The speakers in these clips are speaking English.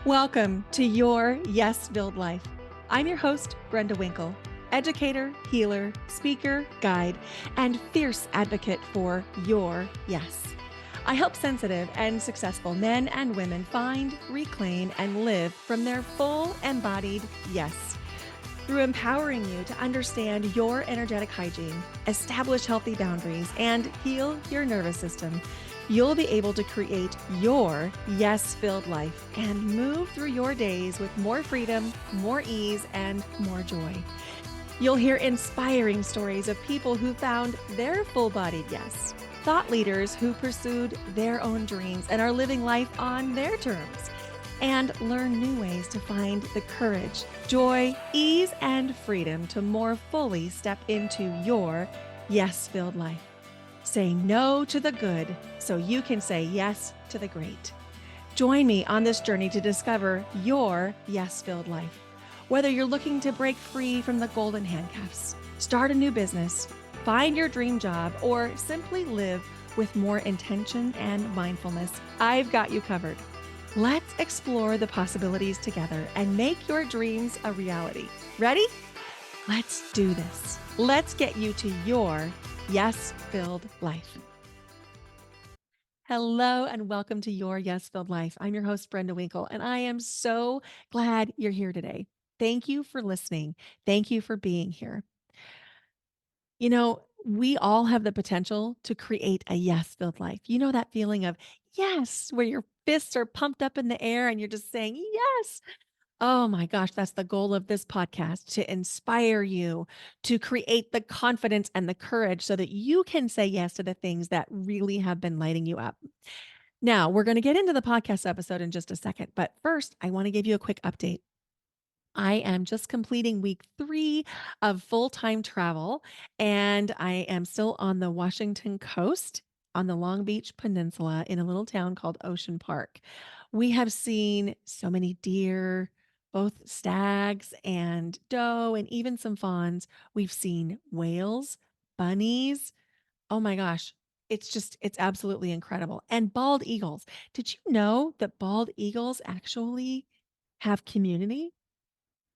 Welcome to Your Yes-Filled Life. I'm your host, Brenda Winkle, educator, healer, speaker, guide, and fierce advocate for your yes. I help sensitive and successful men and women find, reclaim, and live from their full embodied yes. Through empowering you to understand your energetic hygiene, establish healthy boundaries, and heal your nervous system, you'll be able to create your yes-filled life and move through your days with more freedom, more ease, and more joy. You'll hear inspiring stories of people who found their full-bodied yes, thought leaders who pursued their own dreams and are living life on their terms, and learn new ways to find the courage, joy, ease, and freedom to more fully step into your yes-filled life. Say no to the good so you can say yes to the great. Join me on this journey to discover your yes-filled life. Whether you're looking to break free from the golden handcuffs, start a new business, find your dream job, or simply live with more intention and mindfulness, I've got you covered. Let's explore the possibilities together and make your dreams a reality. Ready? Let's do this. Let's get you to your yes-filled life. Hello and welcome to Your Yes-Filled Life. I'm your host, Brenda Winkle, and I am so glad you're here today. Thank you for listening. Thank you for being here. You know, we all have the potential to create a yes-filled life. You know that feeling of yes, where your fists are pumped up in the air and you're just saying yes. Oh my gosh, that's the goal of this podcast, to inspire you to create the confidence and the courage so that you can say yes to the things that really have been lighting you up. Now, we're going to get into the podcast episode in just a second, but first, I want to give you a quick update. I am just completing week 3 of full-time travel, and I am still on the Washington coast on the Long Beach Peninsula in a little town called Ocean Park. We have seen so many deer, both stags and doe, and even some fawns. We've seen whales, bunnies. Oh my gosh. It's absolutely incredible. And bald eagles. Did you know that bald eagles actually have community?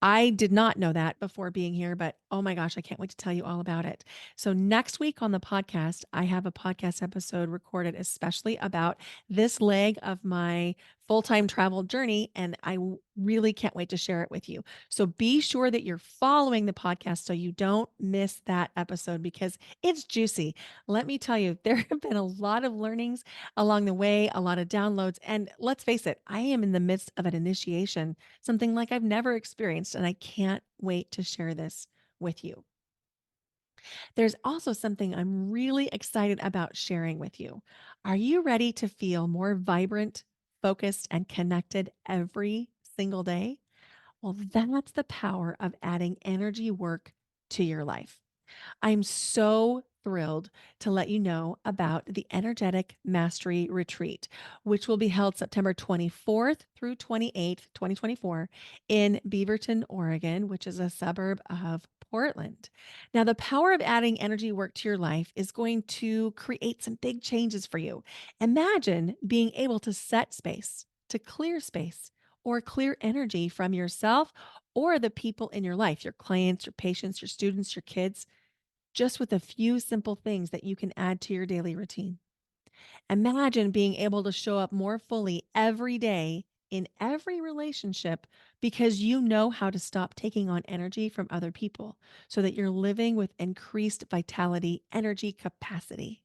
I did not know that before being here, but oh my gosh, I can't wait to tell you all about it. So, next week on the podcast, I have a podcast episode recorded especially about this leg of my full time travel journey. And really can't wait to share it with you. So, be sure that you're following the podcast so you don't miss that episode because it's juicy. Let me tell you, there have been a lot of learnings along the way, a lot of downloads. And let's face it, I am in the midst of an initiation, something like I've never experienced, and I can't wait to share this with you. There's also something I'm really excited about sharing with you. Are you ready to feel more vibrant, focused, and connected every single day? Well, that's the power of adding energy work to your life. I'm so thrilled to let you know about the Energetic Mastery Retreat, which will be held September 24th through 28th, 2024, in Beaverton, Oregon, which is a suburb of Portland. Now, the power of adding energy work to your life is going to create some big changes for you. Imagine being able to set space, to clear space, or clear energy from yourself or the people in your life, your clients, your patients, your students, your kids, just with a few simple things that you can add to your daily routine. Imagine being able to show up more fully every day in every relationship because you know how to stop taking on energy from other people so that you're living with increased vitality, energy capacity.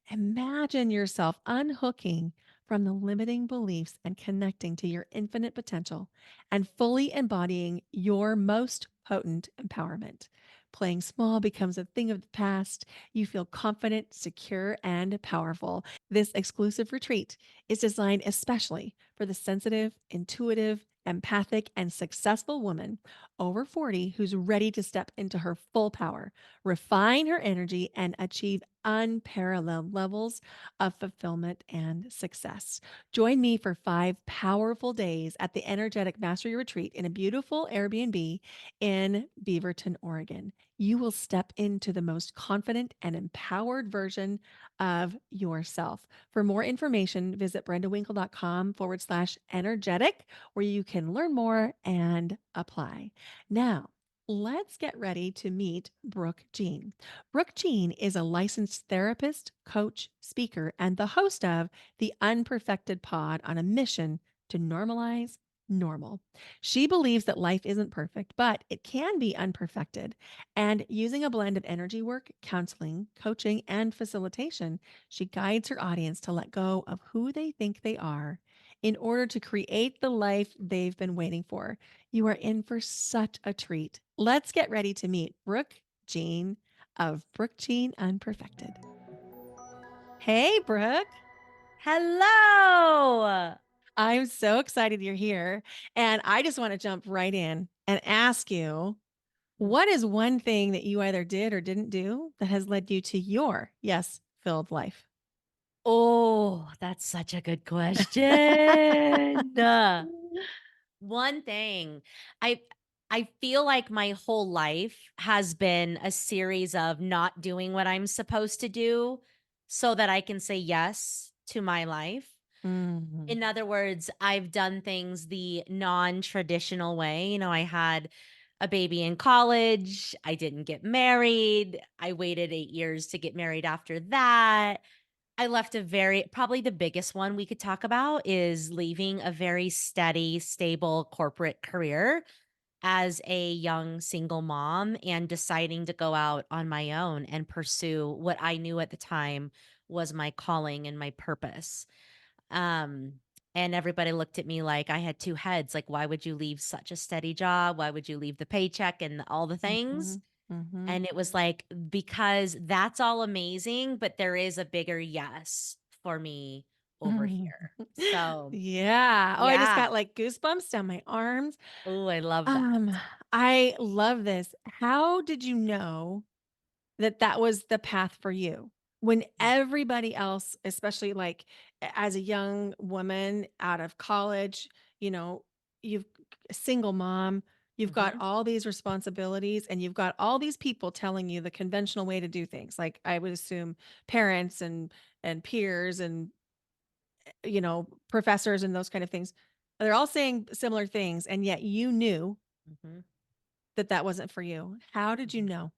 Imagine yourself unhooking from the limiting beliefs and connecting to your infinite potential and fully embodying your most potent empowerment. Playing small becomes a thing of the past. You feel confident, secure, and powerful. This exclusive retreat is designed especially for the sensitive, intuitive, empathic, and successful woman over 40 who's ready to step into her full power, refine her energy, and achieve unparalleled levels of fulfillment and success. Join me for 5 powerful days at the Energetic Mastery Retreat in a beautiful Airbnb in Beaverton, Oregon. You will step into the most confident and empowered version of yourself. For more information, visit brendawinkle.com/energetic, where you can learn more and apply. Now, let's get ready to meet Brooke Jean. Brooke Jean is a licensed therapist, coach, speaker, and the host of the Unperfected Pod on a mission to normalize normal. She believes that life isn't perfect, but it can be unperfected. And using a blend of energy work, counseling, coaching, and facilitation, she guides her audience to let go of who they think they are in order to create the life they've been waiting for. You are in for such a treat. Let's get ready to meet Brooke Jean of Brooke Jean Unperfected. Hey, Brooke. Hello. I'm so excited you're here. And I just want to jump right in and ask you, what is one thing that you either did or didn't do that has led you to your yes filled life? Oh, that's such a good question. One thing I I feel like my whole life has been a series of not doing what I'm supposed to do so that I can say yes to my life. Mhm, In other words, I've done things the non-traditional way. I had a baby in college. I didn't get married. I waited 8 years to get married after that. I left a very probably the biggest one we could talk about is leaving a very steady, stable corporate career as a young single mom and deciding to go out on my own and pursue what I knew at the time was my calling and my purpose. Um, and everybody looked at me like I had 2 heads, like, "Why would you leave such a steady job? Why would you leave the paycheck and all the things?" mhm, mhm, And it was like, "Because that's all amazing, but there is a bigger yes for me over mhm. here." So, Yeah. Oh, I just yeah. got like goosebumps down my arms. Oh, I love that. Um, I love this. How did you know that that was the path for you? When everybody else, especially like as a young woman out of college, you know, you've a single mom, you've got Mhm, all these responsibilities and you've got all these people telling you the conventional way to do things. Like I would assume parents and peers and professors and those kind of things. They're all saying similar things and yet you knew mhm, that that wasn't for you. How did you mhm. know?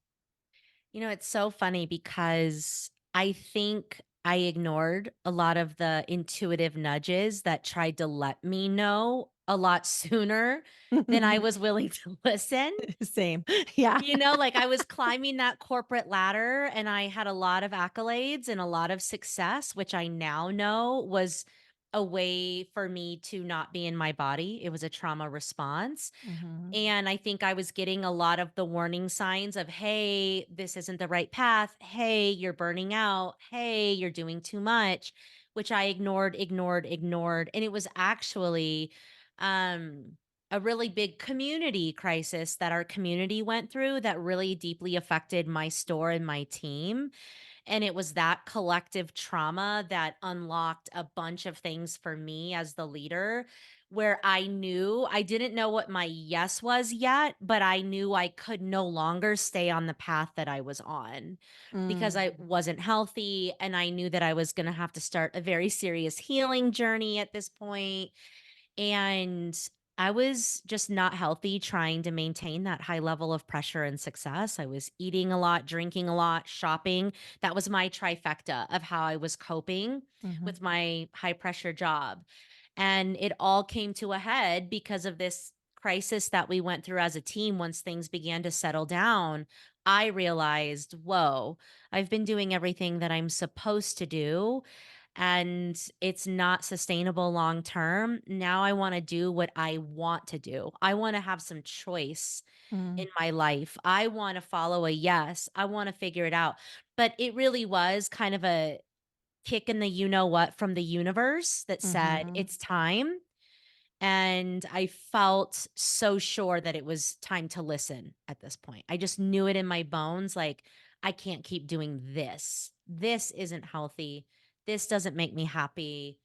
It's so funny because I think I ignored a lot of the intuitive nudges that tried to let me know a lot sooner than I was willing to listen. Same. Yeah. Like I was climbing that corporate ladder and I had a lot of accolades and a lot of success, which I now know was a way for me to not be in my body. It was a trauma response. Mhm. And I think I was getting a lot of the warning signs of, hey, this isn't the right path. Hey, you're burning out. Hey, you're doing too much, which I ignored, ignored, ignored. And it was actually um, a really big community crisis that our community went through that really deeply affected my store and my team. And it was that collective trauma that unlocked a bunch of things for me as the leader, where I didn't know what my yes was yet, but I knew I could no longer stay on the path that I was on because Mm, I wasn't healthy. And I knew that I was going to have to start a very serious healing journey at this point. And I was just not healthy trying to maintain that high level of pressure and success. I was eating a lot, drinking a lot, shopping. That was my trifecta of how I was coping mhm, with my high pressure job. And it all came to a head because of this crisis that we went through as a team. Once things began to settle down, I realized, whoa, I've been doing everything that I'm supposed to do and it's not sustainable long term. Now I want to do what I want to do. I want to have some choice mm, in my life. I want to follow a yes. I want to figure it out. But it really was kind of a kick in the you know what from the universe that said, mhm, it's time. And I felt so sure that it was time to listen at this point. I just knew it in my bones like, I can't keep doing this this isn't healthy. This doesn't make me happy.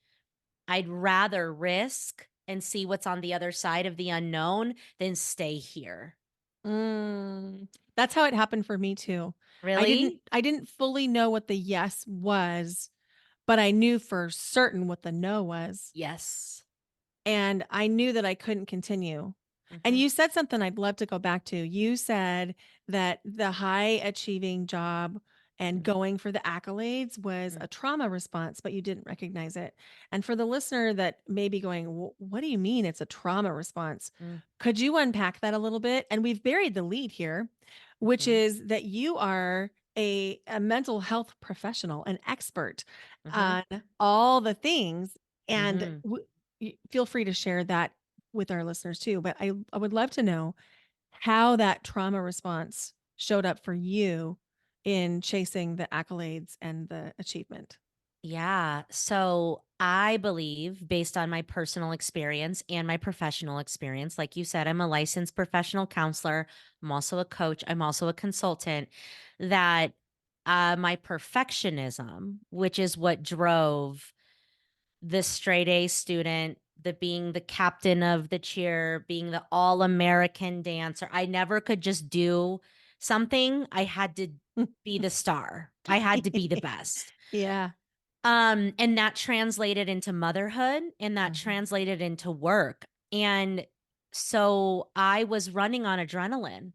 I'd rather risk and see what's on the other side of the unknown than stay here. Mm, that's how it happened for me too. Really? I didn't fully know what the yes was, but I knew for certain what the no was. Yes. And I knew that I couldn't continue. And Mhm, you said something I'd love to go back to. You said that the high achieving job and mhm, going for the accolades was mm, a trauma response, but you didn't recognize it. And for the listener that may be going, What do you mean it's a trauma response? mm, Could you unpack that a little bit? And we've buried the lead here, which mhm, is that you are a mental health professional, an expert mhm, on all the things. And mhm. feel free to share that with our listeners too, but I would love to know how that trauma response showed up for you in chasing the accolades and the achievement. Yeah. So I believe, based on my personal experience and my professional experience, like you said, I'm a licensed professional counselor. I'm also a coach. I'm also a consultant. That my perfectionism, which is what drove the straight A student, the being the captain of the cheer, being the all American dancer. I never could just do something. I had to be the star. I had to be the best. Yeah. And that translated into motherhood and that Mhm. translated into work. And so I was running on adrenaline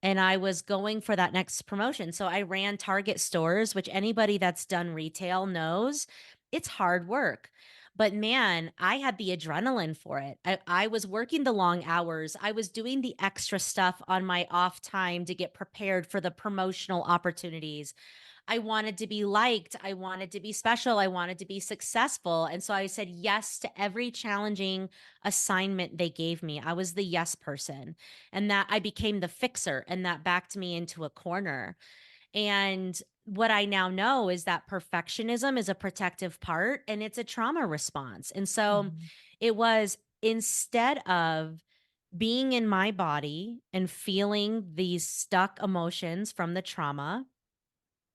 and I was going for that next promotion. So I ran Target stores, which anybody that's done retail knows it's hard work. But man, I had the adrenaline for it. I was working the long hours. I was doing the extra stuff on my off time to get prepared for the promotional opportunities. I wanted to be liked. I wanted to be special. I wanted to be successful. And so I said yes to every challenging assignment they gave me. I was the yes person. And that I became the fixer, and that backed me into a corner. And what I now know is that perfectionism is a protective part and it's a trauma response. And so Mhm. it was, instead of being in my body and feeling these stuck emotions from the trauma,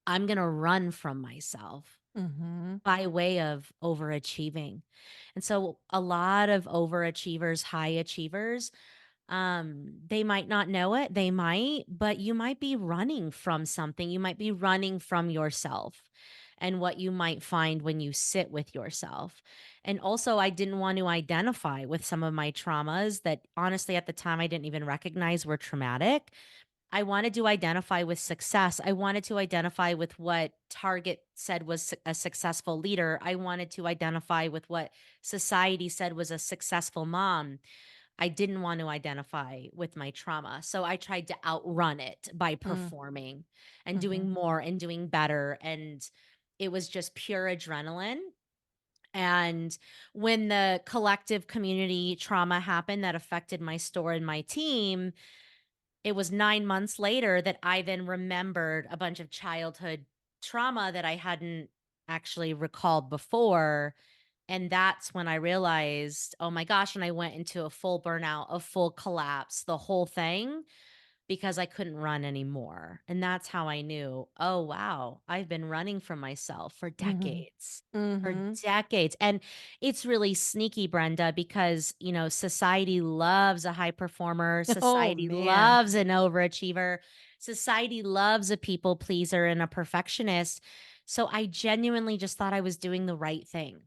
I'm gonna run from myself Mhm. by way of overachieving. And so a lot of overachievers, high achievers, they might not know it, they might, but you might be running from something. You might be running from yourself and what you might find when you sit with yourself. And also, I didn't want to identify with some of my traumas that honestly at the time I didn't even recognize were traumatic. I wanted to identify with success. I wanted to identify with what Target said was a successful leader. I wanted to identify with what society said was a successful mom. I didn't want to identify with my trauma. So I tried to outrun it by Mm. performing and Mhm. doing more and doing better. And it was just pure adrenaline. And when the collective community trauma happened that affected my store and my team, it was 9 months later that I then remembered a bunch of childhood trauma that I hadn't actually recalled before, and that's when I realized, "Oh my gosh," and I went into a full burnout, a full collapse, the whole thing, because I couldn't run anymore, and that's how I knew, "Oh, wow, I've been running from myself Mhm. for Mhm. decades," and it's really sneaky, Brenda, because, society loves a high performer, Oh society man. loves an overachiever, society loves a people pleaser and a perfectionist, so I genuinely just thought I was doing the right thing.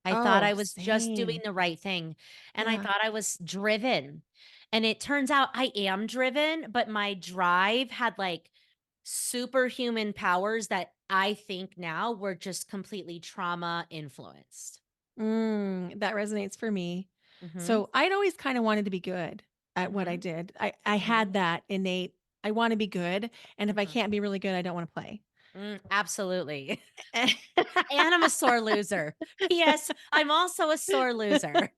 I thought Oh, I was just doing same. the right thing, and I Yeah. thought I was driven, and it turns out I am driven, but my drive had, like, superhuman powers that I think now were just completely trauma influenced. That resonates for me. Mhm, So I'd always kind of wanted to be good at what I mhm, did. I had mhm, that innate, I want to be good. And if I mhm. can't be really good, I don't want to play. Absolutely. And I'm a sore loser. P.S. I'm also a sore loser.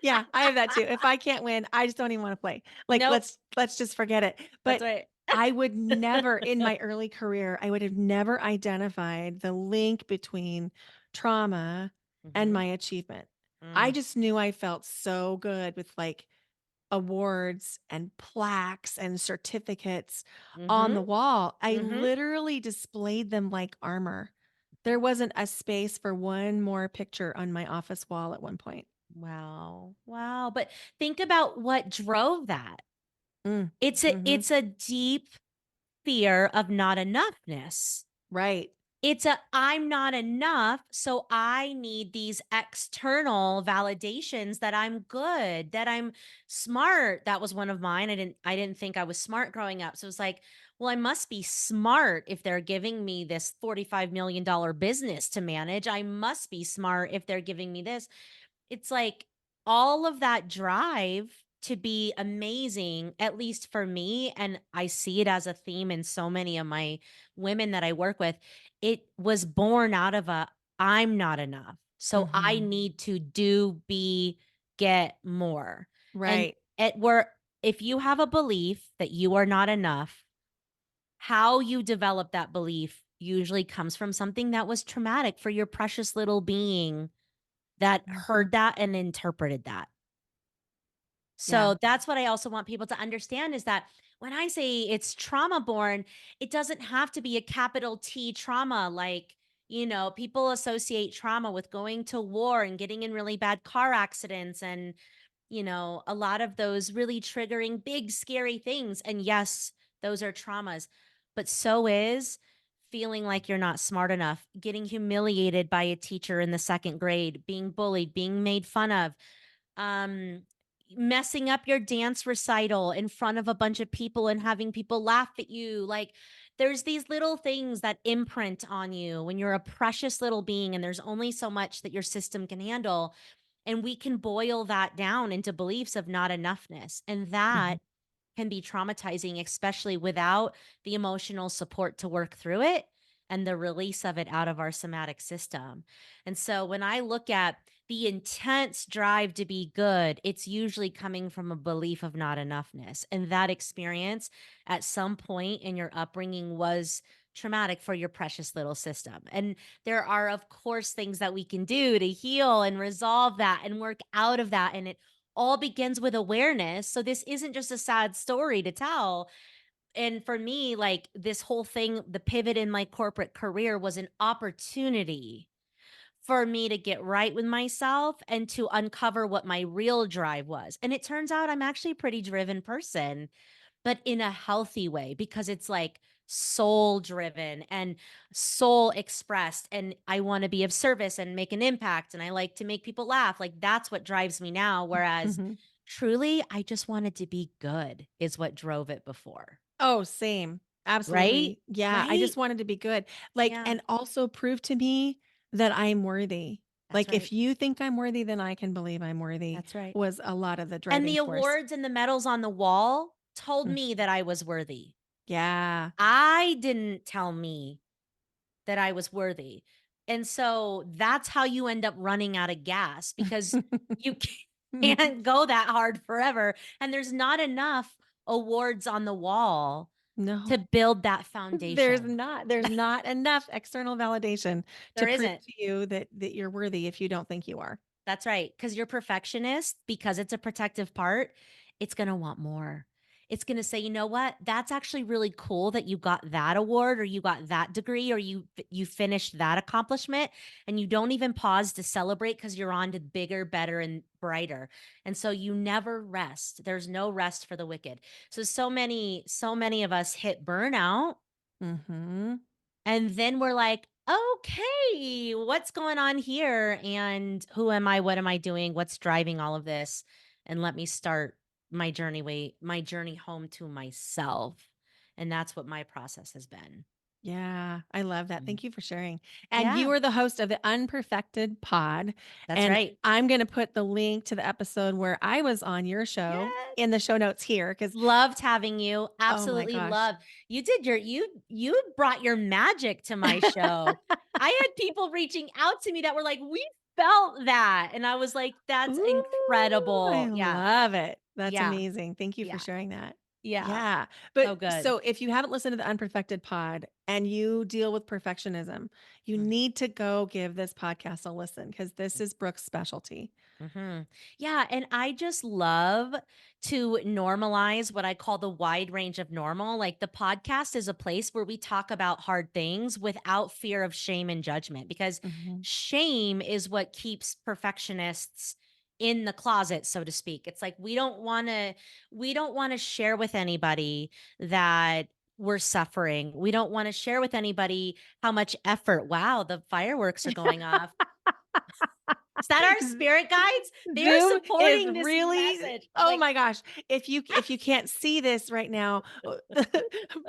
Yeah, I have that too. If I can't win, I just don't even want to play. Like Nope, let's just forget it. that's But right. I would never in my early career, I would have never identified the link between trauma and Mhm, my achievement. I mm, just knew I felt so good with like awards and plaques and certificates on Mhm. the wall. I Mhm. literally displayed them like armor. There wasn't a space for one more picture on my office wall at one point. Wow. Wow. But think about what drove that. Mm. It's a Mhm. it's a deep fear of not enoughness. Right. It's a I'm not enough, so I need these external validations that I'm good, that I'm smart. That was one of mine. I didn't think I was smart growing up. So it's like, well, I must be smart if they're giving me this $45 million business to manage. I must be smart if they're giving me this. It's like all of that drive to be amazing, at least for me, and I see it as a theme in so many of my women that I work with. It was born out of a I'm not enough. So I Mhm. need to do, be, get more. And Right. at where if you have a belief that you are not enough, how you develop that belief usually comes from something that was traumatic for your precious little being that Mhm. heard that and interpreted that. Yeah. So that's what I also want people to understand is that when I say it's trauma born, it doesn't have to be a capital T trauma. Like, people associate trauma with going to war and getting in really bad car accidents and, a lot of those really triggering big, scary things. And yes, those are traumas, but so is feeling like you're not smart enough, getting humiliated by a teacher in the second grade, being bullied, being made fun of, um messing up your dance recital in front of a bunch of people and having people laugh at you. Like, there's these little things that imprint on you when you're a precious little being and there's only so much that your system can handle, and we can boil that down into beliefs of not enoughness, and Mhm. that can be traumatizing, especially without the emotional support to work through it and the release of it out of our somatic system. And so when I look at the intense drive to be good, it's usually coming from a belief of not enoughness. And that experience at some point in your upbringing was traumatic for your precious little system. And there are, of course, things that we can do to heal and resolve that and work out of that. And it all begins with awareness. So this isn't just a sad story to tell. And for me, like this whole thing, the pivot in my corporate career was an opportunity for me to get right with myself and to uncover what my real drive was. And it turns out I'm actually a pretty driven person, but in a healthy way because it's like soul driven and soul expressed. And I want to be of service and make an impact. And I like to make people laugh. Like that's what drives me now. Whereas Mhm. truly, I just wanted to be good, is what drove it before. Oh, same. Right? Absolutely. Yeah, I Right? just wanted to be good. Like, Yeah, and also prove to me that I'm worthy. that's Like, right. if you think I'm worthy, then I can believe I'm worthy That's right. was a lot of the And driving the force. awards and the medals on the wall told Mm. me that I was worthy. Yeah. I didn't tell me that I was worthy. And so that's how you end up running out of gas because you can't go that hard forever. And there's not enough awards on the wall No, to build that there's foundation. not. There's not enough external validation to There prove isn't. to you that you're worthy if you don't think you are. That's right. Because you're perfectionist, because it's a protective part, it's going to want more. It's going to say, you know what? That's actually really cool that you got that award or you got that degree or you finished that accomplishment, and you don't even pause to celebrate because you're on to bigger, better, and brighter. And so you never rest. There's no rest for the wicked. So many of us hit burnout, Mhm. and then we're like, okay, what's going on here? And who am I? What am I doing? What's driving all of this? And let me start my journey home to myself. And that's what my process has been. Yeah, I love that. Mm. Thank you for sharing. And you Yeah, are the host of the Unperfected Pod. that's And right. I'm going to put the link to the episode where I was on your show Yes. in the show notes here because, Loved having you. oh my Absolutely gosh. loved. You brought your magic to my show. I had people reaching out to me that were like, "We felt that." And I was like, "That's Ooh, I incredible." Yeah. love it. That's Yeah. amazing. Thank you for Yeah. sharing that. Yeah. Yeah. So But good. so if you haven't listened to the Unperfected pod and you deal with perfectionism, you need to go give this podcast a listen because this is Brooke's specialty. Mhm. Yeah, and I just love to normalize what I call the wide range of normal. Like the podcast is a place where we talk about hard things without fear of shame and judgment because Mhm. shame is what keeps perfectionists in the closet, so to speak. It's like we don't want to share with anybody that we're suffering. We don't want to share with anybody how much effort. Wow, the fireworks are going off. Is that our spirit guides? They are Zoom is supporting this really message. oh Like, my gosh. If you can't see this right now,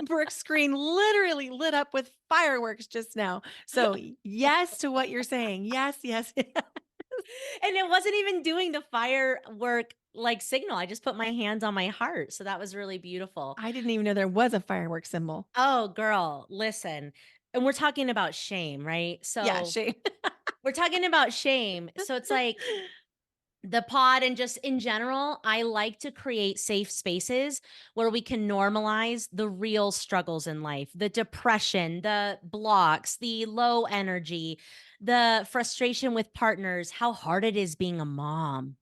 Brooke's screen literally lit up with fireworks just now. So, yes to what you're saying. Yes, yes. and it wasn't even doing the firework like signal. I just put my hands on my heart. So that was really beautiful. I didn't even know there was a firework symbol. Oh, girl, listen. And we're talking about shame, right? Yeah, So shame. we're talking about shame. So it's like the pod and just in general, I like to create safe spaces where we can normalize the real struggles in life, the depression, the blocks, the low energy, the frustration with partners, how hard it is being a mom,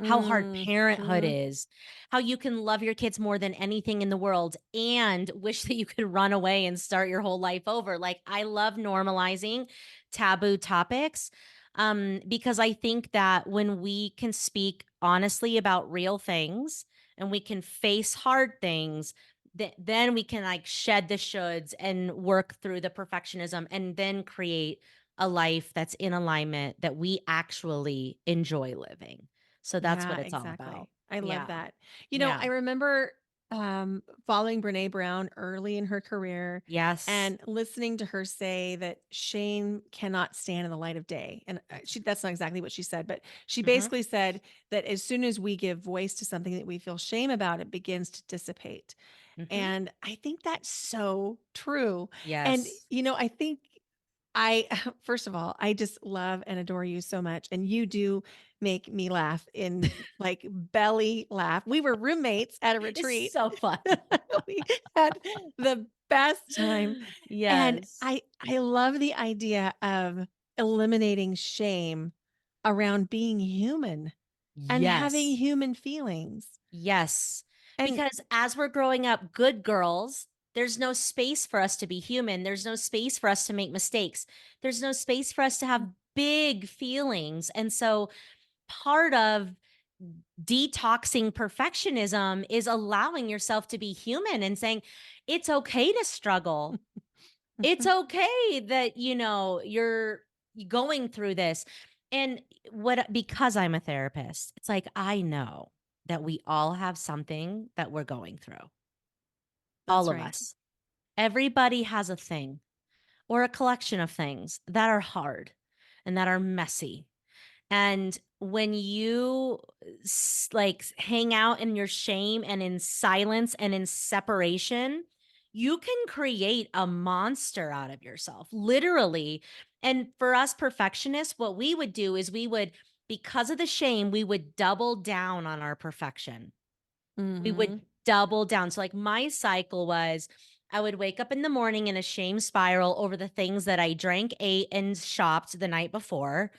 how hard parenthood Mhm. is, how you can love your kids more than anything in the world and wish that you could run away and start your whole life over. Like, I love normalizing taboo topics because I think that when we can speak honestly about real things and we can face hard things, then we can like shed the shoulds and work through the perfectionism and then create a life that's in alignment that we actually enjoy living. So that's Yeah, what it's all about. exactly. I love Yeah. that. Yeah. I remember following Brene Brown early in her career Yes. and listening to her say that shame cannot stand in the light of day. And That's right. that's not exactly what she said, but she Mhm. basically said that as soon as we give voice to something that we feel shame about, it begins to dissipate. Mhm. And I think that's so true. And, Yes. I think I first of all, I just love and adore you so much, and you do make me laugh in, like, belly laugh. We were roommates at a It's retreat. so fun. We had the best time, and Yes. I love the idea of eliminating shame around being human and having Yes. human feelings. Yes. And Because as we're growing up good girls, there's no space for us to be human. There's no space for us to make mistakes. There's no space for us to have big feelings. And so part of detoxing perfectionism is allowing yourself to be human and saying, it's okay to struggle. It's okay that, you're going through this. And because I'm a therapist, it's like I know that we all have something that we're going through. All That's of right. us. Everybody has a thing or a collection of things that are hard and that are messy. And when you like hang out in your shame and in silence and in separation, you can create a monster out of yourself, literally. And for us perfectionists, what we would do is because of the shame, we would double down on our perfection. We would Mhm. double down. So, like, my cycle was I would wake up in the morning in a shame spiral over the things that I drank, ate, and shopped the night before.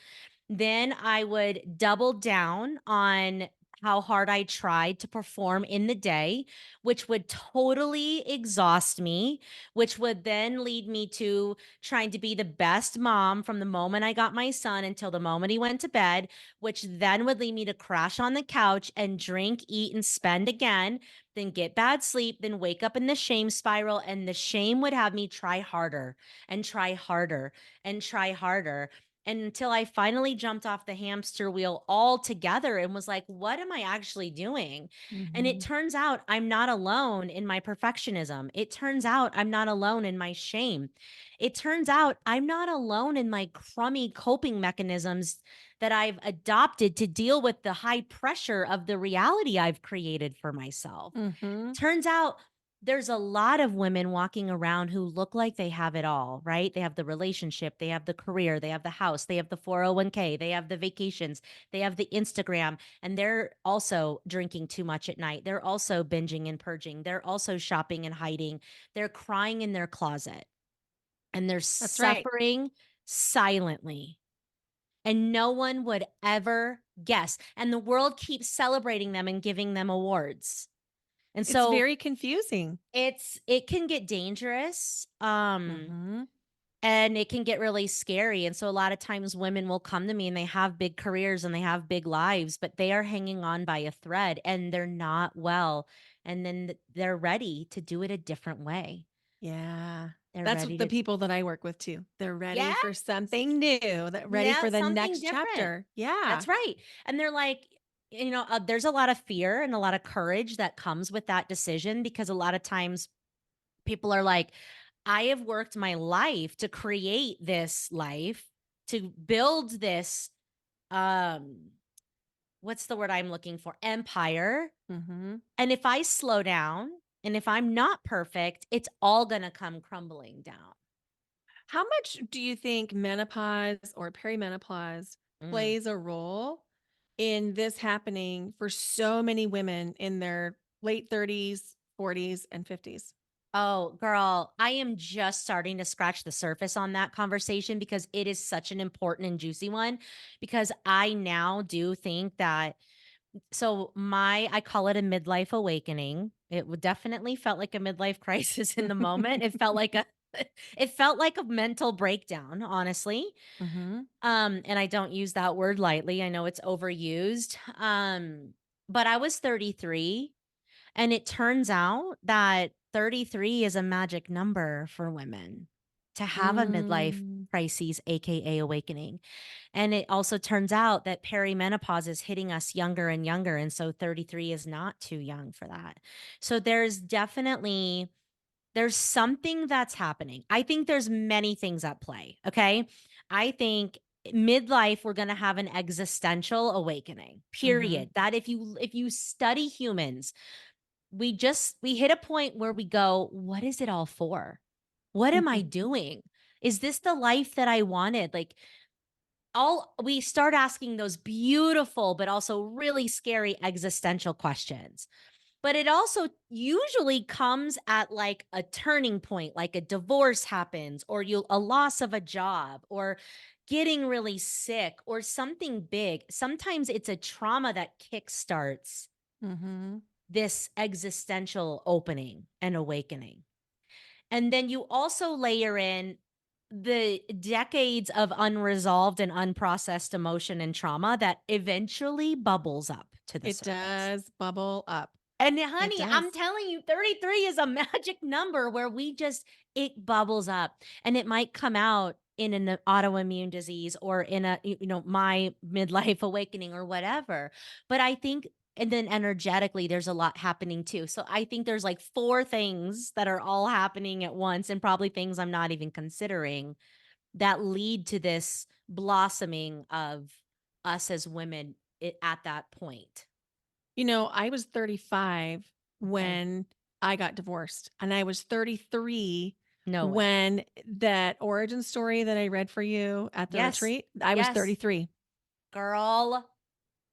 Then I would double down on how hard I tried to perform in the day, which would totally exhaust me, which would then lead me to trying to be the best mom from the moment I got my son until the moment he went to bed, which then would lead me to crash on the couch and drink, eat, and spend again, then get bad sleep, then wake up in the shame spiral. And the shame would have me try harder and try harder and try harder and until I finally jumped off the hamster wheel altogether and was like, what am I actually doing? And it Mhm. turns out I'm not alone in my perfectionism. It turns out I'm not alone in my shame. It turns out I'm not alone in my crummy coping mechanisms that I've adopted to deal with the high pressure of the reality I've created for myself. Mhm. Turns out there's a lot of women walking around who look like they have it all, right? They have the relationship, they have the career, they have the house, they have the 401k, they have the vacations, they have the Instagram, and they're also drinking too much at night. They're also binging and purging. They're also shopping and hiding. They're crying in their closet and they're That's right. suffering silently. And no one would ever guess. And the world keeps celebrating them and giving them awards. And It's so very confusing. it can get dangerous, Mhm. and it can get really scary, and so a lot of times women will come to me and they have big careers and they have big lives, but they are hanging on by a thread and they're not well, and then they're ready to do it a different way. Yeah. They're That's ready what the to people that I work with too. They're ready yeah, for something new, that ready now for the something next different. chapter. Yeah. That's right, and they're like, there's a lot of fear and a lot of courage that comes with that decision because a lot of times people are like, I have worked my life to create this life, to build this, um, what's the word I'm looking for? Empire. Mhm. And if I slow down and if I'm not perfect, it's all going to come crumbling down. How much do you think menopause or perimenopause Mm. plays a role in this happening for so many women in their late 30s, 40s, and 50s? Oh, girl, I am just starting to scratch the surface on that conversation because it is such an important and juicy one. Because I now do think that so my I call it a midlife awakening. It would definitely felt like a midlife crisis in the moment. It felt like a it felt like a mental breakdown, honestly. Mhm. And I don't use that word lightly. I know it's overused. But I was 33 and it turns out that 33 is a magic number for women to have a midlife Mm. crises, aka awakening. And it also turns out that perimenopause is hitting us younger and younger. And so 33 is not too young for that. So there's something that's happening. I think there's many things at play. Okay. I think midlife we're going to have an existential awakening. Mhm. Period. That if you study humans, we hit a point where we go, what is it all for? What am I Mhm. doing? Is this the life that I wanted? Like all we start asking those beautiful but also really scary existential questions. But it also usually comes at like a turning point, like a divorce happens or you a loss of a job or getting really sick or something big. Sometimes it's a trauma that kickstarts Mhm. this existential opening and awakening. And then you also layer in the decades of unresolved and unprocessed emotion and trauma that eventually bubbles up to the It surface. does bubble up. And It honey, I'm does. telling you, 33 is a magic number where it bubbles up and it might come out in an autoimmune disease or in my midlife awakening or whatever. But I think, and then energetically, there's a lot happening too. So I think there's like four things that are all happening at once and probably things I'm not even considering that lead to this blossoming of us as women at that point. I was 35 Okay. when I got divorced, and I was 33 No way. when that origin story that I read for you at the Yes. retreat, I was Yes. 33. Girl,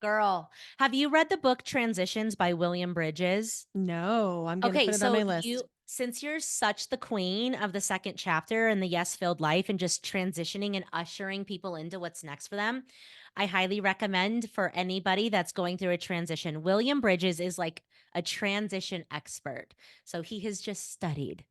girl. Have you read the book Transitions by William Bridges? No, I'm gonna Okay, put it on so my list. since you're such the queen of the second chapter in the yes filled life and just transitioning and ushering people into what's next for them, I highly recommend for anybody that's going through a transition. William Bridges is like a transition expert. So he has just studied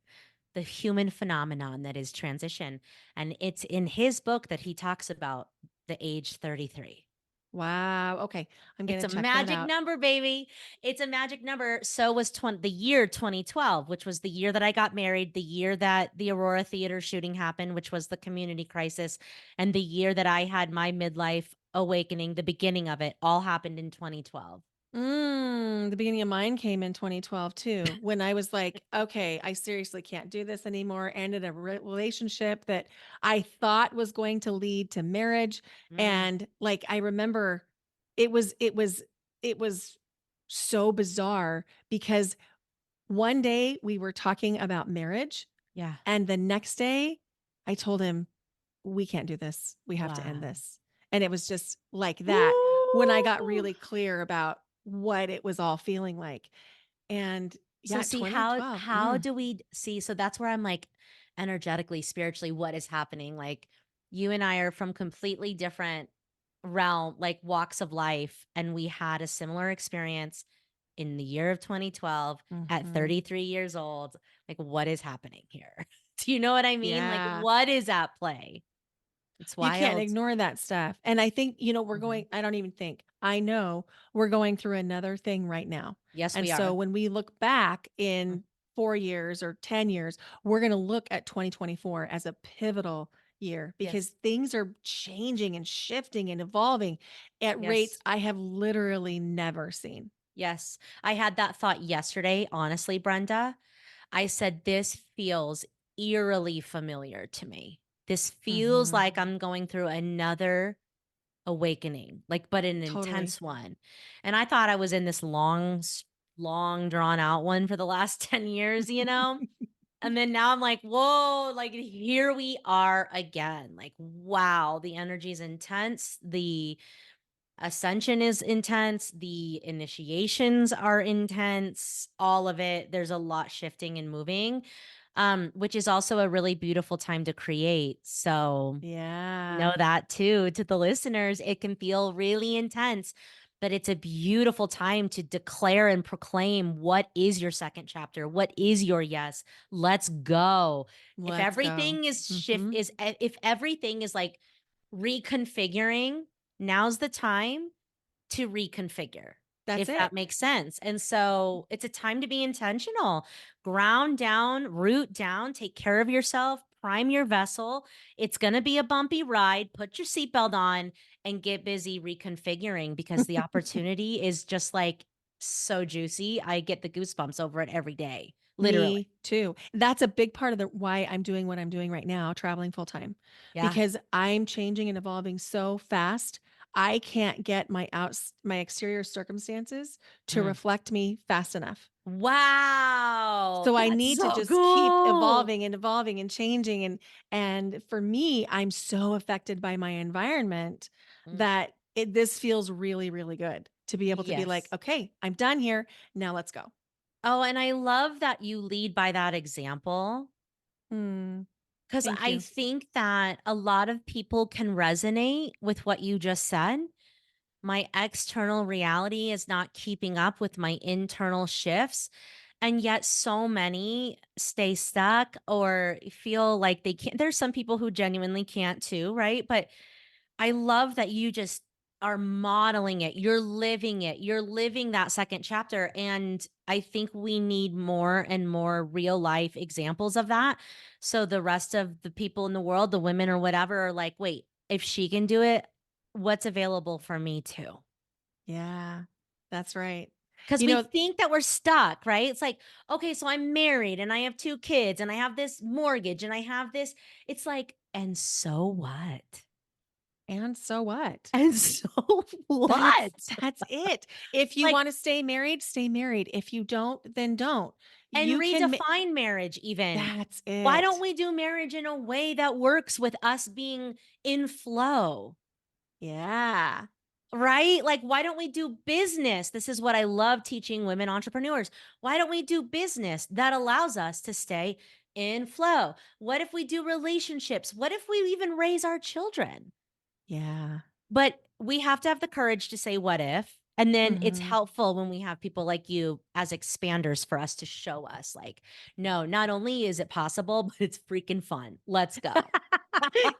the human phenomenon that is transition. And it's in his book that he talks about the age 33. Wow, okay, I'm It's gonna a check that magic out. number, baby. It's a magic number. So was the year 2012, which was the year that I got married, the year that the Aurora Theater shooting happened, which was the community crisis, and the year that I had my midlife awakening, the beginning of it, all happened in 2012. The beginning of mine came in 2012 too, when I was like, "Okay, I seriously can't do this anymore." Ended a relationship that I thought was going to lead to marriage, Mm, and, like, I remember it was it was it was so bizarre because One day we were talking about marriage, Yeah. and the next day I told him, "We can't do this. We have to end Wow. this." And it was just like that when I got Ooh. really clear about what it was all feeling like. And So yeah, see how 2012. how do we see so that's where I'm like energetically, spiritually, what is happening? Like you and I are from completely different realm, like walks of life, and we had a similar experience in the year of 2012 at Mhm. 33 years old. Like what is happening here? Do you know what I mean? Like Yeah. what is at play? It's You can't wild. ignore that stuff. And I think, we're Mhm. going I don't even think, I know we're going through another thing right now. Yes, And we so are. when we look back Mm. in 4 years or 10 years, we're going to look at 2024 as a pivotal year because Yes. things are changing and shifting and evolving at rates Yes. I have literally never seen. Yes. I had that thought yesterday, honestly, Brenda. I said, "This feels eerily familiar to me. This feels Mhm. like I'm going through another awakening, like, but an Totally. intense one." And I thought I was in this long drawn out one for the last 10 years, you know? And then now I'm like, "Whoa, like here we are again." Like, wow, the energy is intense. The ascension is intense, the initiations are intense, all of it. There's a lot shifting and moving, which is also a really beautiful time to create. So, know Yeah. that too to the listeners. It can feel really intense, but it's a beautiful time to declare and proclaim what is your second chapter, what is your yes. Let's go. If Let's go. everything is Mhm. if everything is like reconfiguring, now's the time to reconfigure, That's if that it. makes sense. And so it's a time to be intentional. Ground down, root down, take care of yourself, prime your vessel. It's going to be a bumpy ride. Put your seatbelt on and get busy reconfiguring because the opportunity is just like so juicy. I get the goosebumps over it every day, literally. Me too. That's a big part of the why I'm doing what I'm doing right now, traveling full time, Yeah. because I'm changing and evolving so fast. I can't get my exterior circumstances to Mm. reflect me fast enough. Wow. So I That's need to so just keep cool. evolving and evolving and changing and for me, I'm so affected by my environment Mm. that this feels really, really good to be able to be like, Yes. "Okay, I'm done here. Now let's go." Oh, and I love that you lead by that example Mm, because thank I you. think that a lot of people can resonate with what you just said. My external reality is not keeping up with my internal shifts. And yet, so many stay stuck or feel like they can't. There's some people who genuinely can't too, right? But I love that you just are modeling it. You're living it. You're living that second chapter. And I think we need more and more real life examples of that. So the rest of the people in the world, the women or whatever, are like, wait, if she can do it, what's available for me too? Yeah, that's right. Because You we know think that we're stuck, right? It's like, okay, so I'm married and I have two kids and I have this mortgage and I have this. It's like, and so what? and so what? And so That's what? that's it. If you Like, wanna stay married, stay married. If you don't, then don't. and You can ma redefine marriage even. That's Why don't it. we do marriage in a way that works with us being in flow? Yeah. Right? Like, why don't we do business? This is what I love teaching women entrepreneurs. Why don't we do business that allows us to stay in flow? What if we do relationships? What if we even raise our children? Yeah. But we have to have the courage to say, what if? And then it's Mhm. helpful when we have people like you as expanders for us to show us, like, no, not only is it possible, but it's freaking fun. Let's go.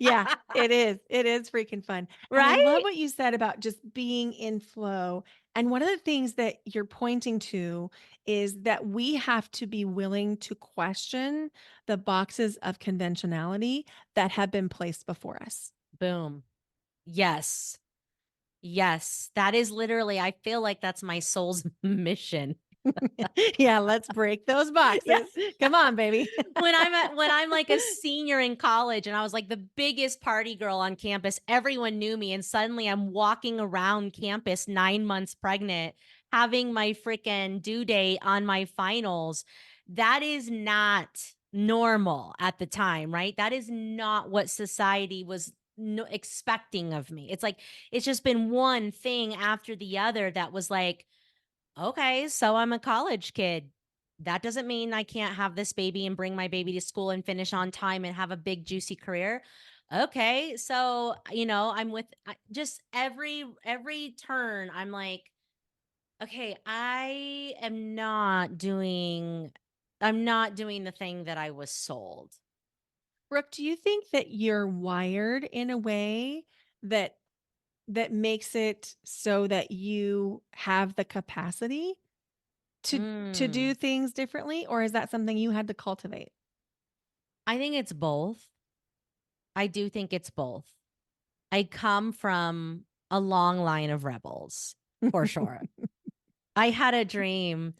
Yeah, it is. It is freaking fun. And I love Right? what you said about just being in flow. And one of the things that you're pointing to is that we have to be willing to question the boxes of conventionality that have been placed before us. Boom. Yes. Yes, that is literally I feel like that's my soul's mission. Yeah, let's break those Yeah. boxes. Come on, baby. When I'm like a senior in college and I was like the biggest party girl on campus, everyone knew me and suddenly I'm walking around campus 9 months pregnant having my freaking due date on my finals, that is not normal at the time, right? That is not what society was expecting of me. It's like, it's just been one thing after the other that was like, okay, so I'm a college kid. That doesn't mean I can't have this baby and bring my baby to school and finish on time and have a big juicy career. Okay, so I'm with just every turn. I'm like, okay, I'm not doing the thing that I was sold. Brooke, do you think that you're wired in a way that makes it so that you have the capacity to do Mm, things differently, or is that something you had to cultivate? I think it's both. I do think it's both. I come from a long line of rebels, for sure. I had a dream.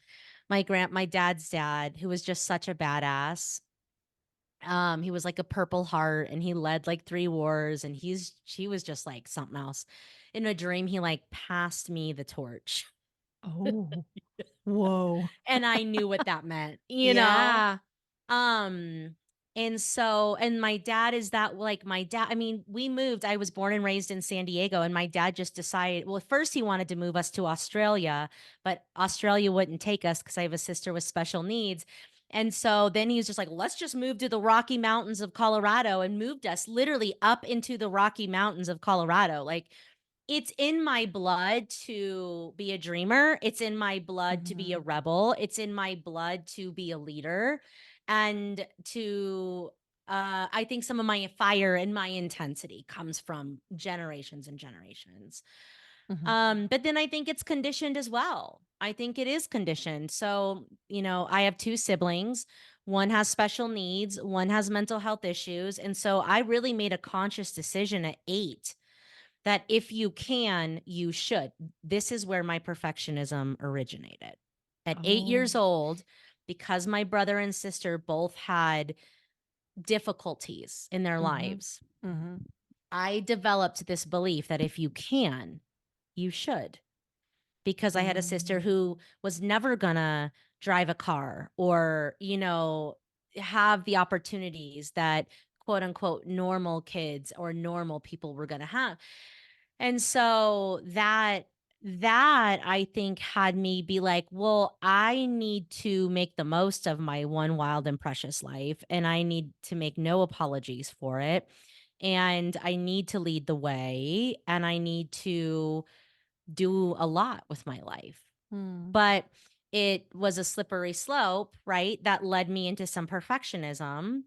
My dad's dad, who was just such a badass. He was like a Purple Heart and he led like 3 wars and she was just like something else. In a dream, he like passed me the torch. Oh, whoa. And I knew what that meant, you know? Yeah. Um, and my dad is that like my dad, I mean, we moved. I was born and raised in San Diego, and my dad just decided, well, at first he wanted to move us to Australia, but Australia wouldn't take us because I have a sister with special needs. And so then he was just like, let's just move to the Rocky Mountains of Colorado and moved us literally up into the Rocky Mountains of Colorado. Like it's in my blood to be a dreamer. It's in my blood to be a Mhm. rebel. It's in my blood to be a leader and to I think some of my fire and my intensity comes from generations and generations. Mhm. But then I think it's conditioned as well. I think it is conditioned. So, I have 2 siblings. One has special needs, one has mental health issues, and so I really made a conscious decision at 8 that if you can, you should. This is where my perfectionism originated. At 8 years Oh. old, because my brother and sister both had difficulties in their Mhm. lives, Mhm. I developed this belief that if you can, you should. Because I had a sister Mm. who was never gonna drive a car or, have the opportunities that quote unquote normal kids or normal people were gonna have. And so that I think had me be like, well, I need to make the most of my one wild and precious life and I need to make no apologies for it. And I need to lead the way and I need to do a lot with my life. Mm. But it was a slippery slope, right? That led me into some perfectionism.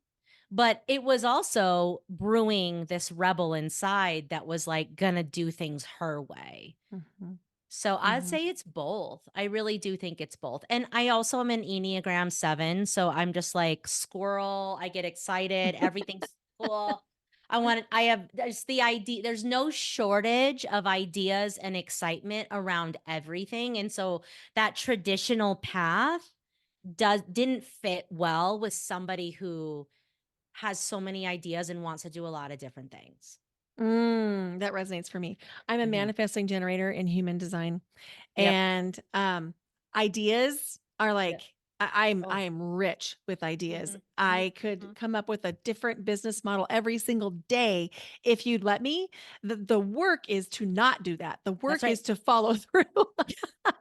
But it was also brewing this rebel inside that was like gonna do things her way. Mhm. So I'd Mhm. say it's both. I really do think it's both. And I also am an Enneagram 7. So I'm just like squirrel. I get excited. Everything's cool. I have, there's the idea, there's no shortage of ideas and excitement around everything. And so that traditional path didn't fit well with somebody who has so many ideas and wants to do a lot of different things. That resonates for me. I'm a Mhm. manifesting generator in human design, Yep. and, ideas are Yep. like I Oh. am rich with ideas. Mhm. Mhm. I could Mhm. come up with a different business model every single day if you'd let me. The work is to not do that. The That's work right. is to follow through,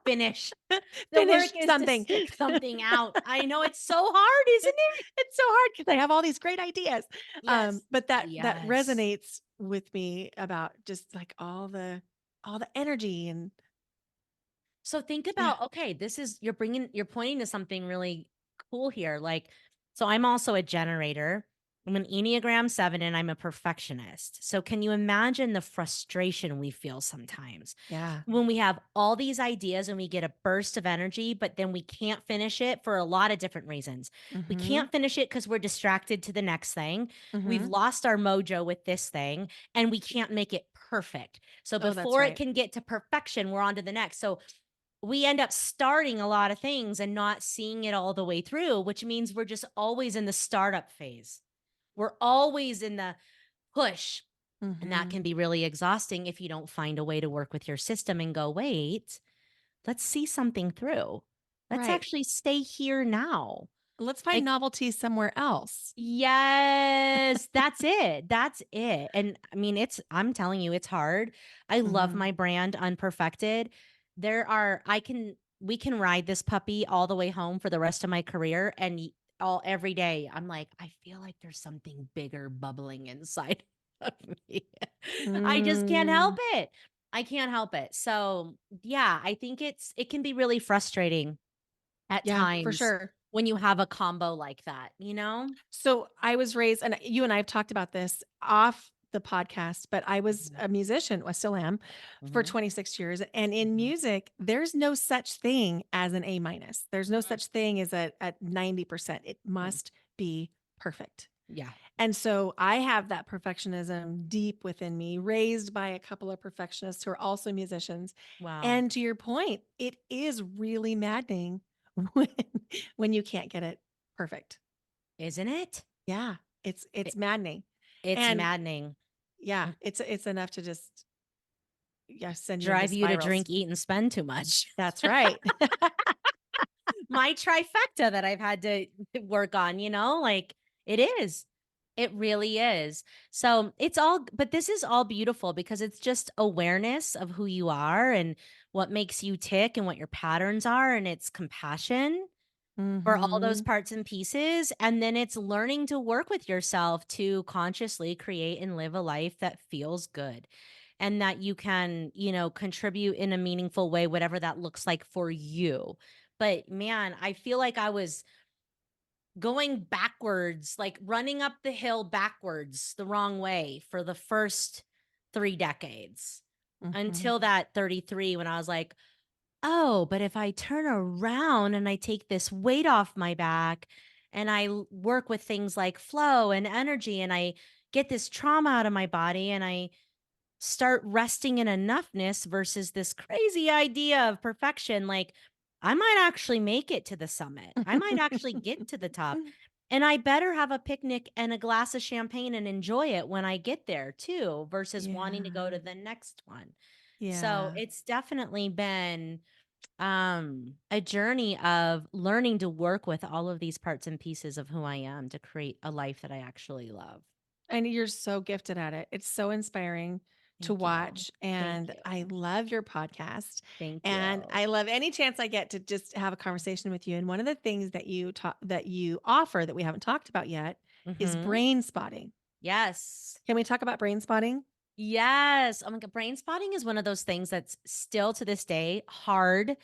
Finish. The work finish is to something. stick something out. I know it's so hard, isn't it? It's so hard because I have all these great ideas. Yes. But that Yes. resonates with me about just like all the energy and So think yeah. about, okay, you're pointing to something really cool here. Like, so I'm also a generator. I'm an Enneagram 7 and I'm a perfectionist. So can you imagine the frustration we feel sometimes Yeah. when we have all these ideas and we get a burst of energy, but then we can't finish it for a lot of different reasons. We Mhm. can't finish it because we're distracted to the next thing. We've Mhm. lost our mojo with this thing and we can't make it perfect. So Oh, that's before it right. can get to perfection, we're on to the next. So we end up starting a lot of things and not seeing it all the way through, which means we're just always in the startup phase. We're always in the push. And that Mhm. can be really exhausting if you don't find a way to work with your system and go, wait, let's see something through. Let's Right. actually stay here now. Let's find Like, novelty somewhere else. yes, that's it. That's it. And I mean, I'm telling you, it's hard. I love Mhm. my brand Unperfected. We can ride this puppy all the way home for the rest of my career. And all every day, I'm like, I feel like there's something bigger bubbling inside of me. I just can't help Mm. it. I can't help it. So yeah, I think it can be really frustrating at Yeah, for times sure. when you have a combo like that, you know? So I was raised, and you and I have talked about this off the podcast, but I was Mhm, a musician, I still am, for mhm, 26 years. And in mhm, music, there's no such thing as an A minus. There's no mhm, such thing as a 90%. It mm. must be perfect. Yeah. And so I have that perfectionism deep within me, raised by a couple of perfectionists who are also musicians. Wow. And to your point, it is really maddening when, when you can't get it perfect. Isn't it? Yeah, it's It maddening. it's And maddening. yeah, it's enough to just, yeah, send you into Drive you to spirals. drink, eat, and spend too much. That's right. My trifecta that I've had to work on, like, it is. It really is. So, it's all but this is all beautiful because it's just awareness of who you are and what makes you tick and what your patterns are, and it's compassion for all those Mhm. parts and pieces, and then it's learning to work with yourself to consciously create and live a life that feels good and that you can, contribute in a meaningful way, whatever that looks like for you. But man, I feel like I was going backwards, like running up the hill backwards the wrong way for the first 3 decades Mhm. until that 33 when I was like, oh, but if I turn around and I take this weight off my back and work with things like flow and energy and I get this trauma out of my body and I start resting in enoughness versus this crazy idea of perfection, like I might actually make it to the summit. I might actually get to the top. And I better have a picnic and a glass of champagne and enjoy it when I get there too, versus wanting to go Yeah. to the next one. So Yeah. it's definitely been a journey of learning to work with all of these parts and pieces of who I am to create a life that I actually love. And you're so gifted at it. It's so inspiring to Thank you. watch, Thank and you. I love your podcast, Thank and you. I love any chance I get to just have a conversation with you. And one of the things that you offer that we haven't talked about yet is Mhm. brain spotting. Yes. Can we talk about brain spotting? Yes. Oh my god, brain spotting is one of those things that's still to this day hard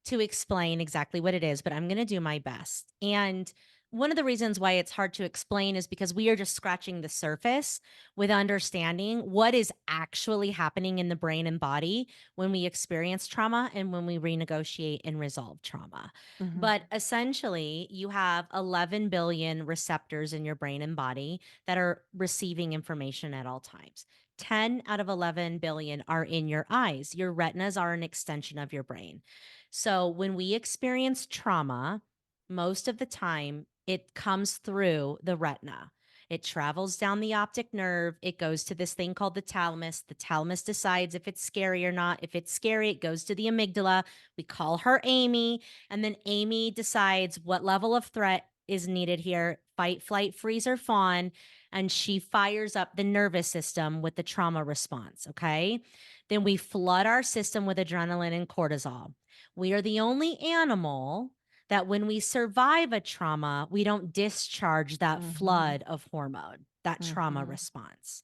to explain exactly what it is, but I'm going to do my best. And one of the reasons why it's hard to explain is because we are just scratching the surface with understanding what is actually happening in the brain and body when we experience trauma and when we renegotiate and resolve trauma. Mhm. But essentially, you have 11 billion receptors in your brain and body that are receiving information at all times. 10 out of 11 billion are in your eyes. Your retinas are an extension of your brain. So when we experience trauma, most of the time it comes through the retina. It travels down the optic nerve. It goes to this thing called the thalamus. The thalamus decides if it's scary or not. If it's scary, it goes to the amygdala. We call her Amy. And then Amy decides what level of threat is needed here: fight, flight, freeze, or fawn. And she fires up the nervous system with the trauma response. Okay. Then we flood our system with adrenaline and cortisol. We are the only animal that when we survive a trauma, we don't discharge that Mhm. flood of hormone, that trauma Mhm. response.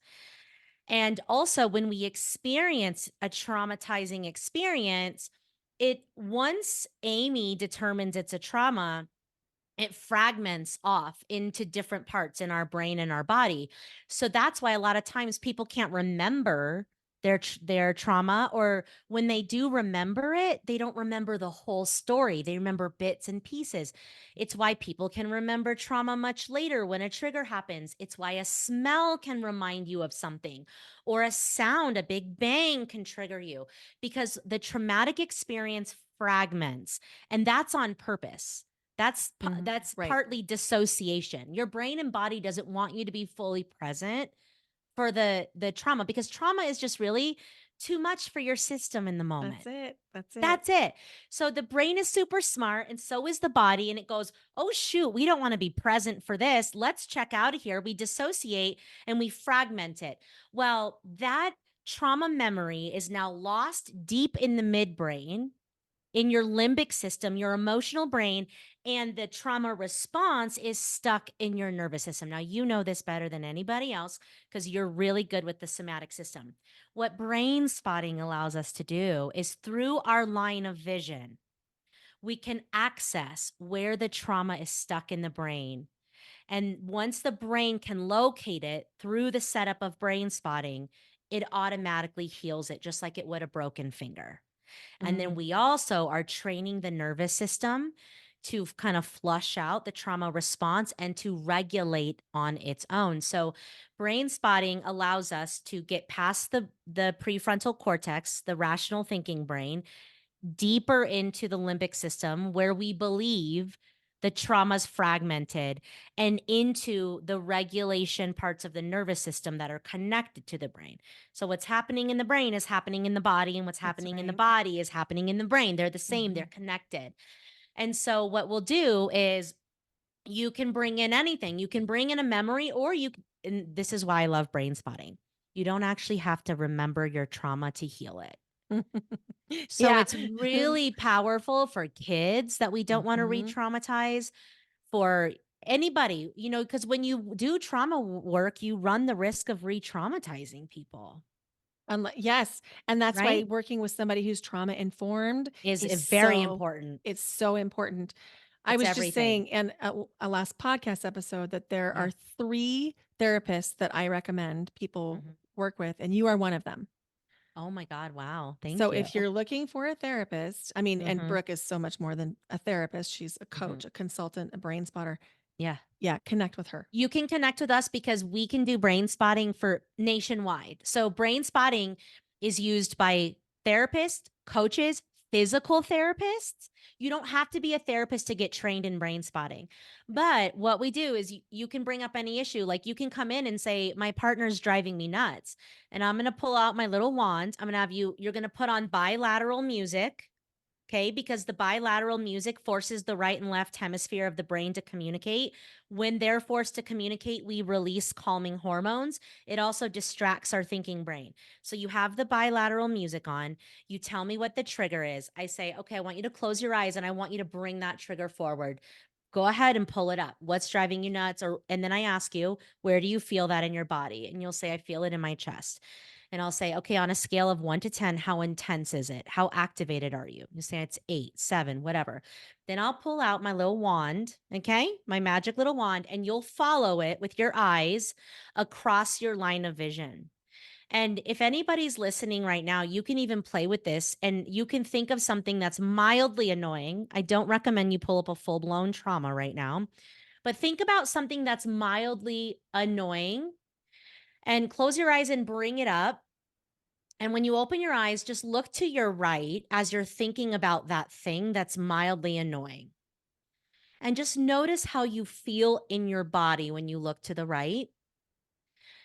And also, when we experience a traumatizing experience, it once Amy determines it's a trauma, it fragments off into different parts in our brain and our body. So that's why a lot of times people can't remember their trauma, or when they do remember it, they don't remember the whole story. They remember bits and pieces. It's why people can remember trauma much later when a trigger happens. It's why a smell can remind you of something, or a sound, a big bang can trigger you, because the traumatic experience fragments, and that's on purpose. Mhm. That's Right. partly dissociation. Your brain and body doesn't want you to be fully present for the trauma, because trauma is just really too much for your system in the That's moment. it. That's it. That's it. So the brain is super smart and so is the body. And it goes, oh, shoot, we don't want to be present for this. Let's check out of here. We dissociate and we fragment it. Well, that trauma memory is now lost deep in the midbrain, in your limbic system, your emotional brain, and the trauma response is stuck in your nervous system. Now, you know this better than anybody else because you're really good with the somatic system. What brain spotting allows us to do is through our line of vision, we can access where the trauma is stuck in the brain. And once the brain can locate it through the setup of brain spotting, it automatically heals it just like it would a broken finger. And then Mm, we also are training the nervous system to kind of flush out the trauma response and to regulate on its own. So brain spotting allows us to get past the prefrontal cortex, the rational thinking brain, deeper into the limbic system where we believe the trauma's fragmented and into the regulation parts of the nervous system that are connected to the brain. So what's happening in the brain is happening in the body and what's that's happening in the right. body is happening in the brain. They're the same, they're Mhm. connected. And so what we'll do is you can bring in anything. You can bring in a memory or and this is why I love brain spotting. You don't actually have to remember your trauma to heal it. So Yeah. it's really powerful for kids that we don't want to Mhm. re-traumatize, for anybody, because when you do trauma work, you run the risk of re-traumatizing people, Yes, and that's why right? working with somebody who's trauma informed Is is very so important. it's so important. I It's was just everything. saying in a last podcast episode that there Yeah. are 3 therapists that I recommend people Mhm. work with, and you are one of them. Oh my God. Wow. So Thank you. if you're looking for a therapist, I mean, and Hmm. Brooke is so much more than a therapist, she's a Hmm. coach, a consultant, a brain spotter. Yeah. Yeah, connect with her. You can connect with us because we can do brain spotting for nationwide. So, brain spotting is used by therapists, coaches, physical therapists. You don't have to be a therapist to get trained in brain spotting. But what we do is you can bring up any issue. Like you can come in and say, my partner's driving me nuts. And I'm going to pull out my little wand. I'm going to have you're going to put on bilateral music. Okay, because the bilateral music forces the right and left hemisphere of the brain to communicate. When they're forced to communicate, we release calming hormones. It also distracts our thinking brain. So you have the bilateral music on. You tell me what the trigger is. I say, okay, I want you to close your eyes and I want you to bring that trigger forward. Go ahead and pull it up. What's driving you nuts? Or and then I ask you, where do you feel that in your body? And you'll say, I feel it in my chest. And I'll say, okay, on a scale of 1 to 10, how intense is it? How activated are you? You say it's 8, 7, whatever. Then I'll pull out my little wand, okay, my magic little wand, and you'll follow it with your eyes across your line of vision. And if anybody's listening right now, you can even play with this and you can think of something that's mildly annoying. I don't recommend you pull up a full blown trauma right now, but think about something that's mildly annoying and close your eyes and bring it up. And when you open your eyes, just look to your right as you're thinking about that thing that's mildly annoying. And just notice how you feel in your body when you look to the right.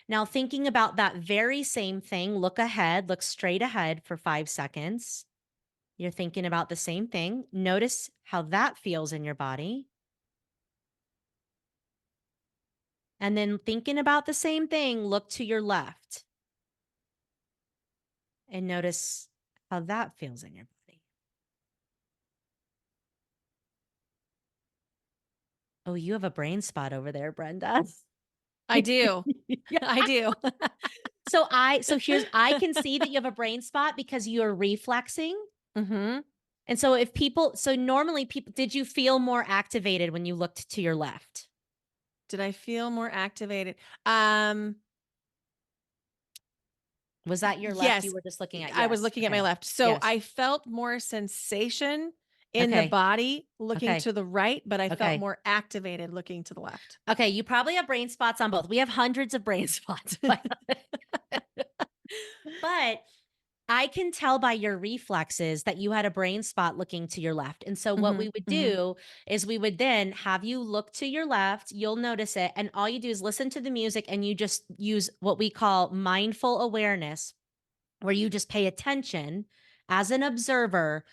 Now, thinking about that very same thing, look ahead, look straight ahead for 5 seconds. You're thinking about the same thing. Notice how that feels in your body. And then thinking about the same thing, look to your left and notice how that feels in your body. Oh, you have a brain spot over there, Brenda. I do. Yeah. I do. So I can see that you have a brain spot because you're reflexing. Mhm. And so normally people, did you feel more activated when you looked to your left? Did I feel more activated? Um, Was that your left you yes, were just looking at? I was Yes. looking at my Okay. left. So Yes. I felt more sensation in the Okay. body looking Okay. to the right, but I felt Okay. more activated looking to the left. Okay. You probably have brain spots on both. We have hundreds of brain spots, but I can tell by your reflexes that you had a brain spot looking to your left. And so what Mhm, we would mhm. do is we would then have you look to your left, you'll notice it, and all you do is listen to the music and you just use what we call mindful awareness, where you just pay attention as an observer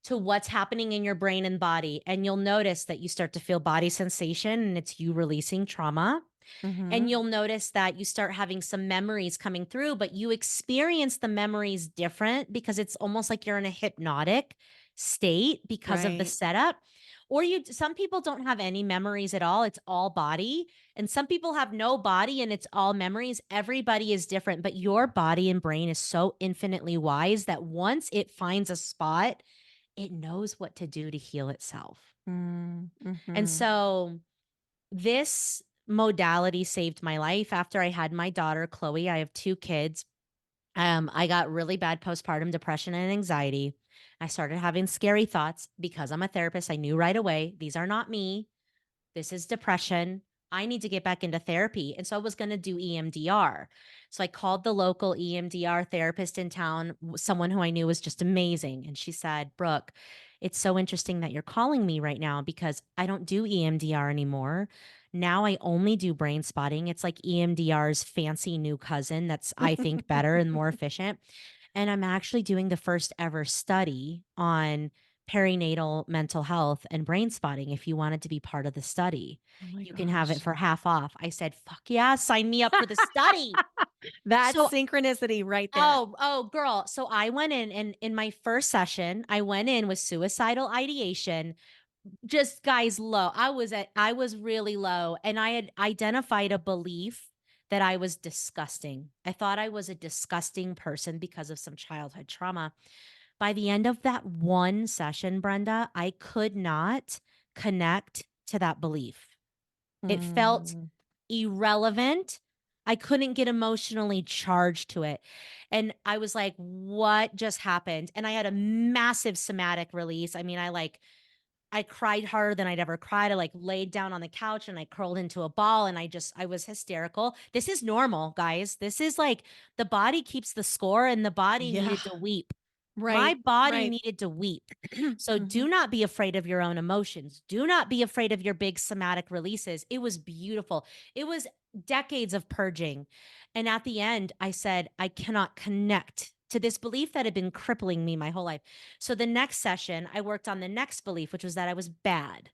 to what's happening in your brain and body. And you'll notice that you start to feel body sensation and it's you releasing trauma. And Mhm. you'll notice that you start having some memories coming through, but you experience the memories different because it's almost like you're in a hypnotic state because of the Right. setup. Or some people don't have any memories at all. It's all body. And some people have no body and it's all memories. Everybody is different, but your body and brain is so infinitely wise that once it finds a spot, it knows what to do to heal itself. Mm, And mhm. so this modality saved my life after I had my daughter, Chloe. I have 2 kids. I got really bad postpartum depression and anxiety. I started having scary thoughts because I'm a therapist. I knew right away, these are not me. This is depression. I need to get back into therapy. And so I was going to do EMDR. So I called the local EMDR therapist in town, someone who I knew was just amazing. And she said, Brooke, it's so interesting that you're calling me right now because I don't do EMDR anymore. Now I only do brain spotting. It's like EMDR's fancy new cousin that's, I think, better and more efficient. And I'm actually doing the first ever study on perinatal mental health and brain spotting if you wanted to be part of the study. Oh my You can have it gosh. for half off. I said, "Fuck yeah, sign me up for the study." That's So synchronicity right there. girl. So I went in and in my first session, I went in with suicidal ideation, just guys low. I was really low and I had identified a belief that I was disgusting. I thought I was a disgusting person because of some childhood trauma. By the end of that one session, Brenda, I could not connect to that belief. It felt Mm, irrelevant. I couldn't get emotionally charged to it. And I was like, what just happened? And I had a massive somatic release. I mean, I cried harder than I'd ever cried. I like laid down on the couch and I curled into a ball and I was hysterical. This is normal, guys. This is like the body keeps the score and the body yeah. needed to weep. My Right, body right. needed to weep. So do Mhm. not be afraid of your own emotions. Do not be afraid of your big somatic releases. It was beautiful. It was decades of purging. And at the end, I said, I cannot connect to this belief that had been crippling me my whole life. So the next session, I worked on the next belief, which was that I was bad.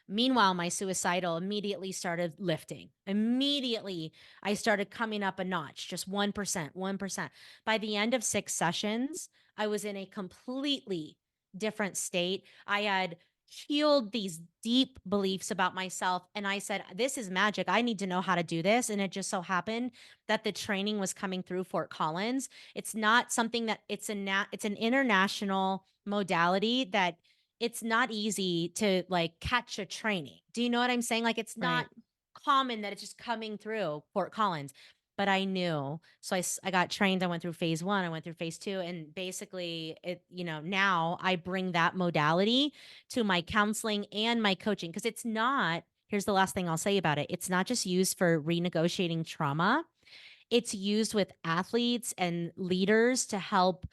Meanwhile, my suicidal immediately started lifting. Immediately, I started coming up a notch, just 1%, 1%. By the end of 6 sessions, I was in a completely different state. I had healed these deep beliefs about myself. And I said, this is magic. I need to know how to do this. And it just so happened that the training was coming through Fort Collins. It's not something that it's an international modality that it's not easy to like catch a training. Do you know what I'm saying? Like it's not Right. common that it's just coming through Fort Collins. But I knew. So I got trained. I went through phase 1, I went through phase 2 and basically now I bring that modality to my counseling and my coaching because it's not here's the last thing I'll say about it. It's not just used for renegotiating trauma. It's used with athletes and leaders to help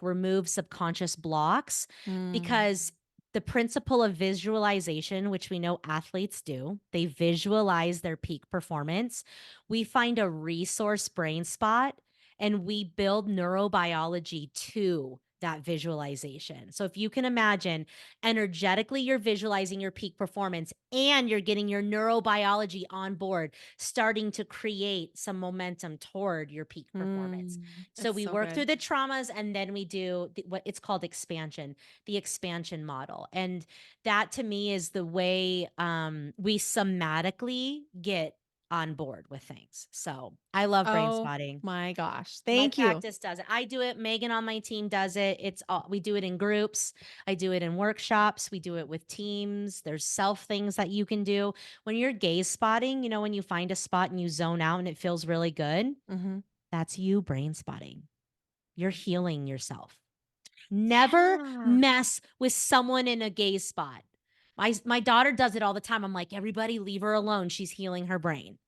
remove subconscious blocks Mm, because the principle of visualization, which we know athletes do, they visualize their peak performance. We find a resource brain spot and we build neurobiology to that visualization. So if you can imagine energetically, you're visualizing your peak performance and you're getting your neurobiology on board starting to create some momentum toward your peak performance. So it's we so work through good. the traumas and then we do what it's called expansion, the expansion model. And that to me is the way we somatically get on board with things. So I love brain Oh spotting. my gosh. My Thank you. practice does it. I do it. Megan on my team does it. We do it in groups. I do it in workshops. We do it with teams. There's self things that you can do. When you're gaze spotting, when you find a spot and you zone out and it feels really good, Mhm. that's you brain spotting. You're healing yourself. Never Yeah. mess with someone in a gaze spot. My daughter does it all the time. I'm like, everybody leave her alone. She's healing her brain.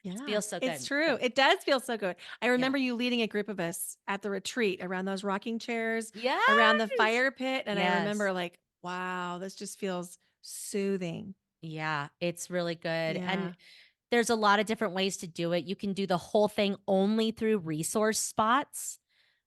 It Yeah, feels so it's good. true. So It does feel so good. I yeah. remember you leading a group of us at the retreat around those rocking chairs, around the Yes. fire pit, and I Yes. remember like, wow, this just feels soothing. Yeah, it's really good. And Yeah. There's a lot of different ways to do it. You can do the whole thing only through resource spots,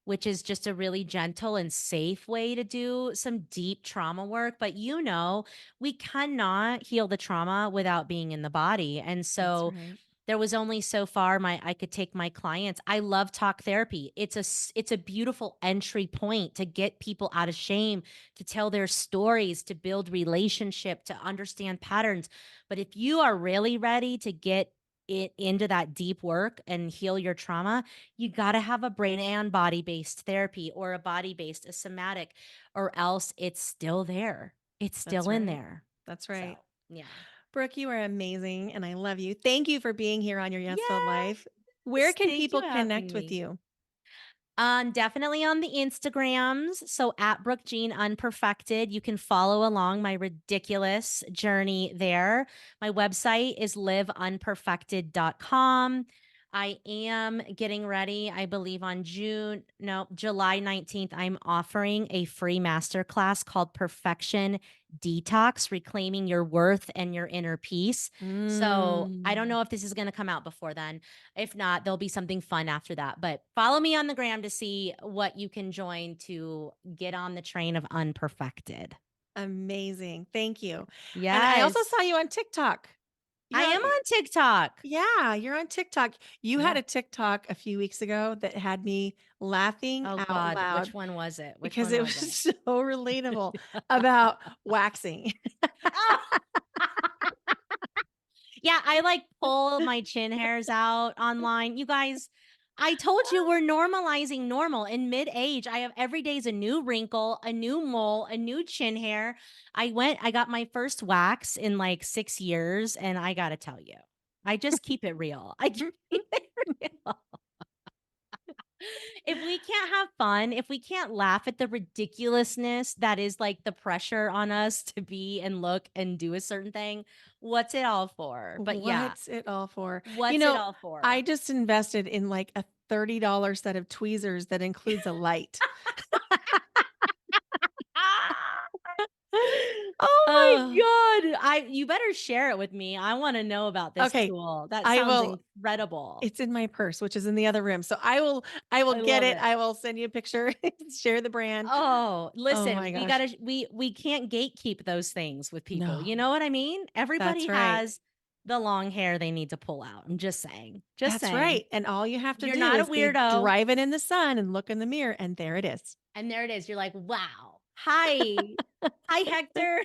which is just a really gentle and safe way to do some deep trauma work. But we cannot heal the trauma without being in the body. And That's so right. there was only so far I could take my clients. I love talk therapy. It's a beautiful entry point to get people out of shame, to tell their stories, to build relationship, to understand patterns. But if you are really ready to get it into that deep work and heal your trauma, you got to have a brain and body based therapy, or a body based, a somatic, or else it's still there. It's That's still in right. there. That's So, right. yeah. Brooke, you are amazing and I love you. Thank you for being here on your Yes Filled Life. Where Yes. can Thank you people for having connect with me. you? Definitely on the Instagrams. So at Brooke Jean Unperfected, you can follow along my ridiculous journey there. My website is liveunperfected.com. I am getting ready, I believe on July 19th, I'm offering a free masterclass called Perfection Detox, Reclaiming Your Worth and Your Inner Peace. So I don't Mm. know if this is going to come out before then. If not, there'll be something fun after that. But follow me on the gram to see what you can join to get on the train of unperfected. Amazing. Thank you. And I also Yes. saw you on TikTok. I You're am on on TikTok. Yeah, you're on TikTok. You had Yeah. a TikTok a few weeks ago that had me laughing Oh out God. loud Which one was it? Which because one it was was it? so relatable about waxing. Oh, yeah, I like pull my chin hairs out online. You guys, I told you we're normalizing normal in mid age. I have every day's a new wrinkle, a new mole, a new chin hair. I got my first wax in like 6 years, and I got to tell you, I just keep it real. I keep it real. If we can't have fun, if we can't laugh at the ridiculousness that is like the pressure on us to be and look and do a certain thing, what's it all for? But yeah, What's it all for? You what's it know, all I for? just invested in like a $30 set of tweezers that includes a light. Ah! Oh, Oh my god. I You better share it with me. I wanna know about this okay. tool. That I sounds will incredible. It's in my purse, which is in the other room. So I will I get love it. it. I will send you a picture, share the brand. Oh, Oh listen, my gosh. we can't gatekeep those things with people. You No. know what I mean? That's Everybody right. has the long hair they need to pull out. I'm just saying. Just That's saying. right. And all you have to You're do not a is be weirdo. driving in the sun and look in the mirror and there it is. And there it is. You're like, wow. Hi. Hi, Hector.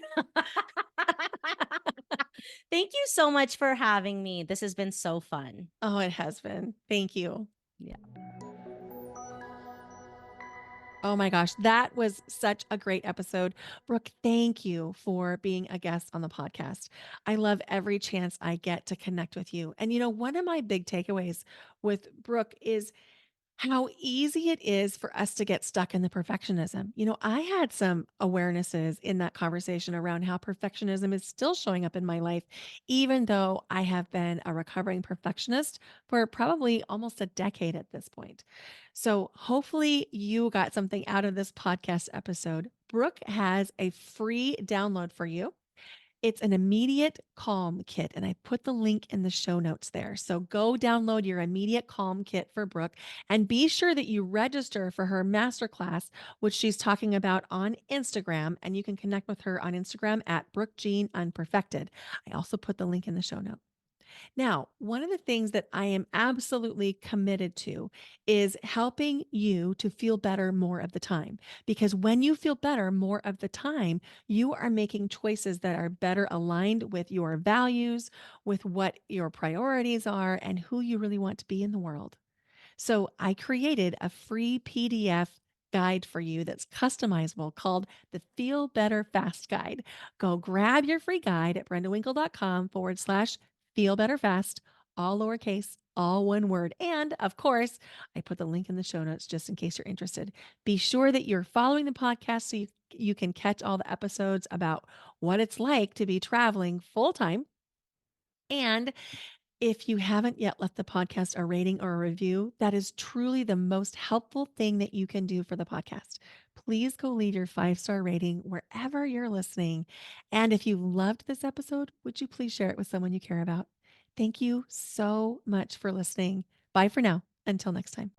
Thank you so much for having me. This has been so fun. Oh, it has been. Thank you. Yeah. Oh my gosh, that was such a great episode. Brooke, thank you for being a guest on the podcast. I love every chance I get to connect with you. And one of my big takeaways with Brooke is how easy it is for us to get stuck in the perfectionism. I had some awarenesses in that conversation around how perfectionism is still showing up in my life, even though I have been a recovering perfectionist for probably almost a decade at this point. So, hopefully, you got something out of this podcast episode. Brooke has a free download for you. It's an immediate calm kit, and I put the link in the show notes there. So go download your immediate calm kit for Brooke and be sure that you register for her masterclass, which she's talking about on Instagram. And you can connect with her on Instagram at Brooke Jean Unperfected. I also put the link in the show notes. Now, one of the things that I am absolutely committed to is helping you to feel better more of the time. Because when you feel better more of the time, you are making choices that are better aligned with your values, with what your priorities are, and who you really want to be in the world. So I created a free PDF guide for you that's customizable called the Feel Better Fast Guide. Go grab your free guide at brendawinkle.com/. Feel Better Fast, all lowercase, all one word. And of course, I put the link in the show notes just in case you're interested. Be sure that you're following the podcast so you can catch all the episodes about what it's like to be traveling full time. And if you haven't yet left the podcast a rating or a review, that is truly the most helpful thing that you can do for the podcast. Please go leave your 5-star rating wherever you're listening. And if you loved this episode, would you please share it with someone you care about? Thank you so much for listening. Bye for now. Until next time.